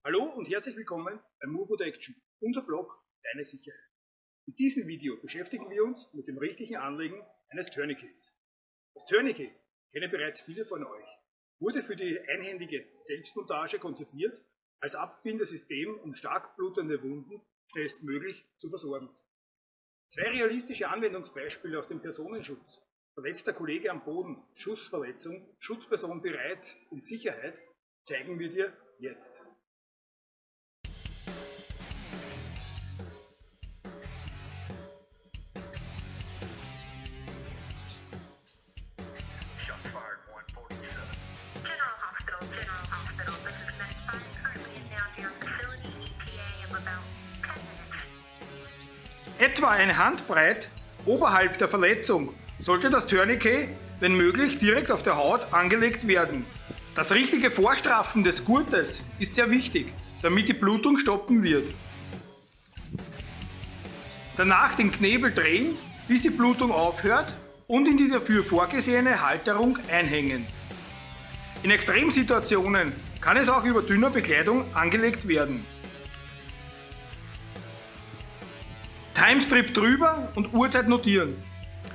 Hallo und herzlich willkommen bei Moore Protection, unser Blog Deine Sicherheit. In diesem Video beschäftigen wir uns mit dem richtigen Anlegen eines Tourniquets. Das Tourniquet kennen bereits viele von euch, wurde für die einhändige Selbstmontage konzipiert als Abbindesystem, um stark blutende Wunden schnellstmöglich zu versorgen. Zwei realistische Anwendungsbeispiele aus dem Personenschutz: verletzter Kollege am Boden, Schussverletzung, Schutzperson bereits in Sicherheit, zeigen wir dir jetzt. Etwa eine Handbreit oberhalb der Verletzung sollte das Tourniquet, wenn möglich, direkt auf der Haut angelegt werden. Das richtige Vorstraffen des Gurtes ist sehr wichtig, damit die Blutung stoppen wird. Danach den Knebel drehen, bis die Blutung aufhört, und in die dafür vorgesehene Halterung einhängen. In Extremsituationen kann es auch über dünner Bekleidung angelegt werden. Timestrip drüber und Uhrzeit notieren.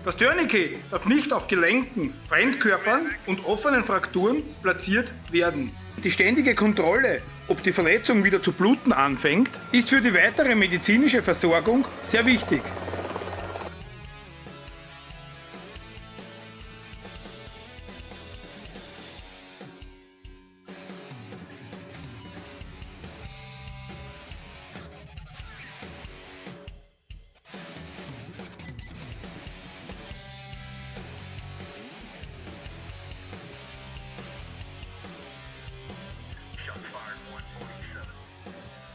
Das Tourniquet darf nicht auf Gelenken, Fremdkörpern und offenen Frakturen platziert werden. Die ständige Kontrolle, ob die Verletzung wieder zu bluten anfängt, ist für die weitere medizinische Versorgung sehr wichtig.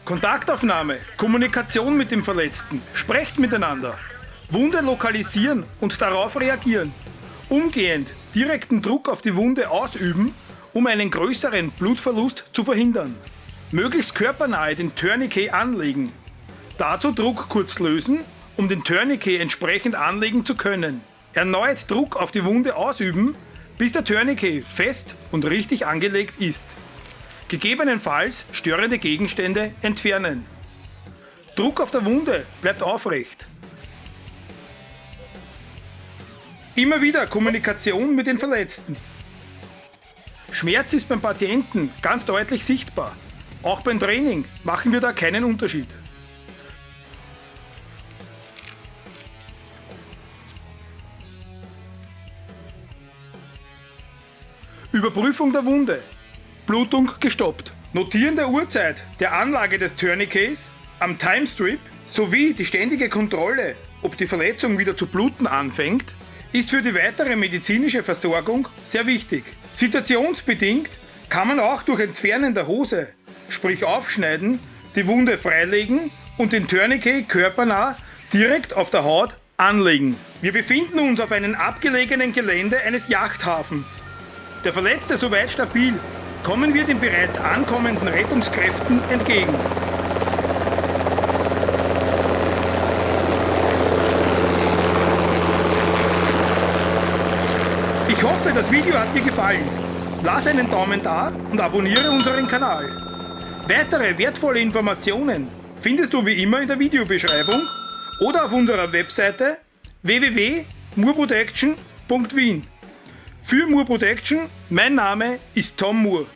Kontaktaufnahme, Kommunikation mit dem Verletzten, sprecht miteinander, Wunde lokalisieren und darauf reagieren, umgehend direkten Druck auf die Wunde ausüben, um einen größeren Blutverlust zu verhindern, möglichst körpernahe den Tourniquet anlegen, dazu Druck kurz lösen, um den Tourniquet entsprechend anlegen zu können, erneut Druck auf die Wunde ausüben, bis der Tourniquet fest und richtig angelegt ist. Gegebenenfalls störende Gegenstände entfernen. Druck auf der Wunde bleibt aufrecht. Immer wieder Kommunikation mit den Verletzten. Schmerz ist beim Patienten ganz deutlich sichtbar. Auch beim Training machen wir da keinen Unterschied. Überprüfung der Wunde. Blutung gestoppt. Notieren der Uhrzeit der Anlage des Tourniquets am Timestrip sowie die ständige Kontrolle, ob die Verletzung wieder zu bluten anfängt, ist für die weitere medizinische Versorgung sehr wichtig. Situationsbedingt kann man auch durch Entfernen der Hose, sprich Aufschneiden, die Wunde freilegen und den Tourniquet körpernah direkt auf der Haut anlegen. Wir befinden uns auf einem abgelegenen Gelände eines Yachthafens. Der Verletzte soweit stabil. Kommen wir den bereits ankommenden Rettungskräften entgegen. Ich hoffe, das Video hat dir gefallen. Lass einen Daumen da und abonniere unseren Kanal. Weitere wertvolle Informationen findest du wie immer in der Videobeschreibung oder auf unserer Webseite www.mooreprotection.wien. Für Moore Protection, mein Name ist Tom Moore.